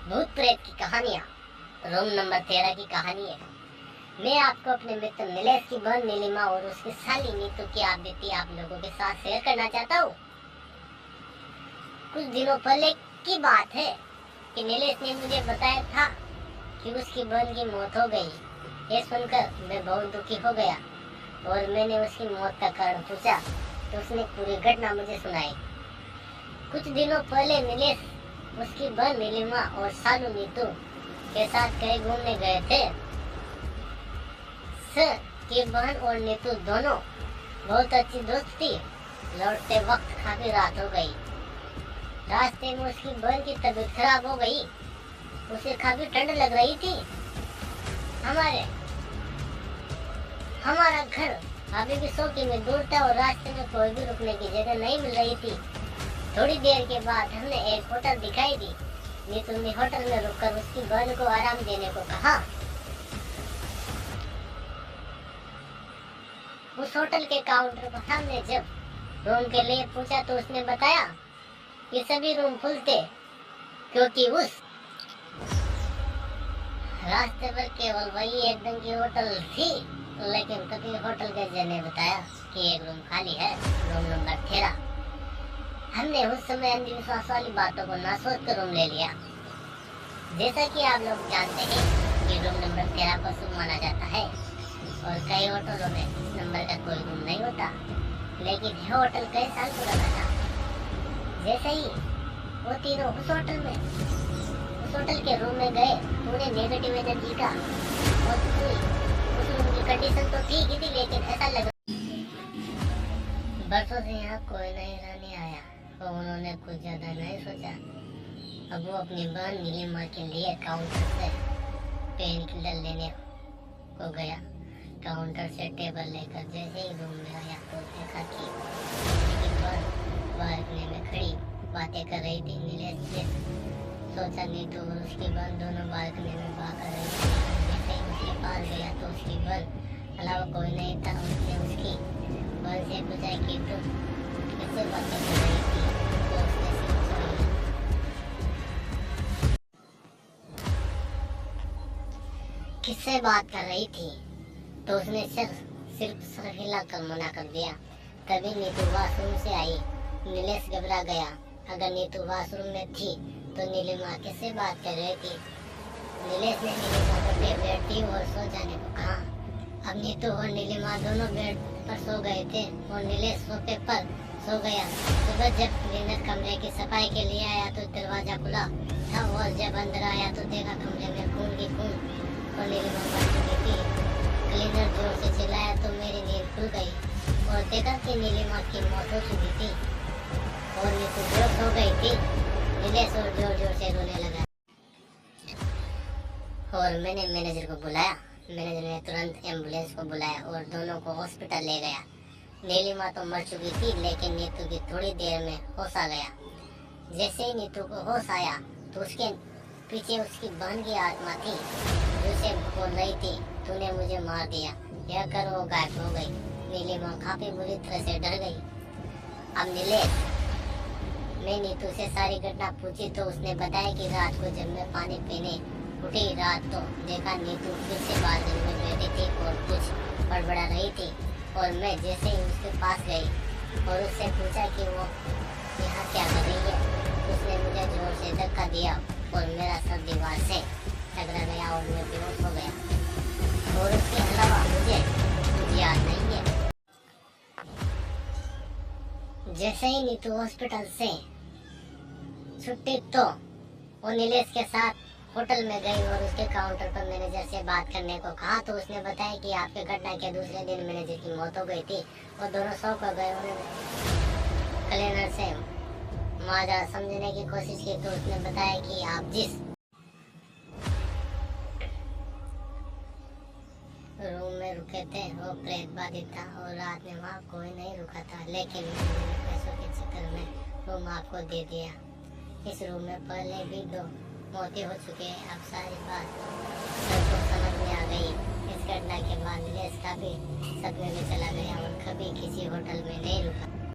भूत प्रेत की कहानियाँ रूम नंबर 13 की कहानी है। मैं आपको अपने मित्र नीलेश की बहन नीलिमा और उसकी साली नीतू की आप बीती आप लोगों के साथ शेयर करना चाहता हूँ। कुछ दिनों पहले की बात है कि नीलेश ने मुझे बताया था कि उसकी बहन की मौत हो गई। ये सुनकर मैं बहुत दुखी हो गया और मैंने उसकी मौत का कारण पूछा तो उसने पूरी घटना मुझे सुनाई। कुछ दिनों पहले नीलेश उसकी बहन नीलिमा और सालू नीतू के साथ कहीं घूमने गए थे। सर की बहन और नीतू दोनों बहुत अच्छी दोस्त थी। लौटते वक्त काफी रात हो गई। रास्ते में उसकी बहन की तबीयत खराब हो गई। उसे काफी ठंड लग रही थी। हमारा घर अभी भी 100 किमी दूर था और रास्ते में कोई भी रुकने की जगह नहीं मिल रही थी। थोड़ी देर के बाद हमने एक होटल दिखाई दी। नीतू ने होटल में रुककर उसकी बहन को आराम देने को कहा। उस होटल के काउंटर पर हमने जब रूम के लिए पूछा तो उसने बताया कि सभी रूम फुल थे क्योंकि उस रास्ते पर केवल वही एक ढंग की होटल थी। लेकिन तभी होटल के एजेंट ने बताया कि एक रूम खाली है, रूम नंबर 13। हमने उस समय अंधविश्वास वाली बातों को ना सोच कर रूम ले लिया। जैसा कि आप लोग जानते हैं कि रूम नंबर 13 को शुभ माना जाता है और कई होटलों में इस नंबर का कोई रूम नहीं होता। लेकिन यह होटल कई साल पुराना था। जैसे ही वो तीनों उस होटल के रूम में गए तो उन्हें नेगेटिव एनर्जी का बहुत हुई। उस रूम की कंडीशन तो ठीक ही थी लेकिन ऐसा लगा बरसों से यहाँ कोई नहीं रहने आया। तो उन्होंने कुछ ज्यादा नहीं सोचा। अब वो अपनी बहन नीलिमा के लिए काउंटर से पेन किलर लेने को गया। काउंटर से टेबल लेकर जैसे ही रूम में आया तो देखा कि उसकी बहन बालकनी में खड़ी बातें कर रही थी। नीलेश ने सोचा नीतू और उसकी बहन दोनों बालकनी में बात कर रही थी। जैसे ही उसके पास गया तो उसकी बहन अलावा कोई नहीं था। उसने उसकी बहन से पूछा कि तुम किससे बातें कर रही थी? तो उसने किससे बात कर रही थी तो उसने सिर्फ सर हिलाकर मना कर दिया। तभी नीतू वॉशरूम से आई। नीलेश घबरा गया। अगर नीतू वॉशरूम में थी तो नीलिमा किससे बात कर रही थी? नीलेश ने नीलिमा को टेबलेट दी और सो जाने को कहा। अब नीतू और नीलिमा दोनों बेड पर सो गए थे और नीलेश सोफे पर सो गया। सुबह जब क्लीनर कमरे की सफाई के लिए आया तो दरवाजा खुला था और जब अंदर आया तो देखा कमरे में खून की खून और नीलिमा मर चुकी थी। क्लीनर जोर से चिल्लाया तो मेरी नींद खुल गई और देखा कि नीलिमा की मौत हो चुकी थी और नीतू बेहोश हो गई थी। नीलेश और जोर से रोने लगा और मैंने मैनेजर को बुलाया। मैनेजर ने तुरंत एम्बुलेंस को बुलाया और दोनों को हॉस्पिटल ले गया। नीलिमा तो मर चुकी थी लेकिन नीतू की थोड़ी देर में होश आ गया। जैसे ही नीतू को होश आया तो उसके पीछे उसकी बहन की आत्मा थी जो उसे बोल रही थी तूने मुझे मार दिया। यह कर वो गायब हो गई। नीलिमा काफी बुरी तरह से डर गई। अब मैं नीतू से सारी घटना पूछी तो उसने बताया कि रात को जब मैं पानी पीने उठी रात तो देखा नीतू फिर से बालकनी में बैठी थी और कुछ बड़बड़ा रही थी और मैं जैसे ही उसके पास गई और उससे पूछा कि वो यहाँ क्या कर रही है, उसने मुझे जोर से धक्का दिया और मेरा सर दीवार से टकरा गया और मैं बेहोश हो गया और उसके अलावा मुझे कुछ याद नहीं है। जैसे ही नीतू हॉस्पिटल से छुट्टी तो वो नीलेश के साथ होटल में गई और उसके काउंटर पर मैनेजर से बात करने को कहा तो उसने बताया कि आपके घटना के दूसरे दिन मैनेजर की मौत हो गई थी। वो दोनों शौक हो गए। उन्होंने क्लीनर से माजरा समझने की कोशिश की तो उसने बताया कि आप जिस रूम में रुके थे वो प्रेत बाधित था और रात में वहाँ कोई नहीं रुका था। लेकिन मैंने पैसों के चक्कर में रूम आपको दे दिया। इस रूम में पहले भी 2 मौतें हो चुकी है। अब सारी बात सबको समझ में आ गई। इस घटना के बाद नीलेश काफी सपने में चला गया और कभी किसी होटल में नहीं रुका।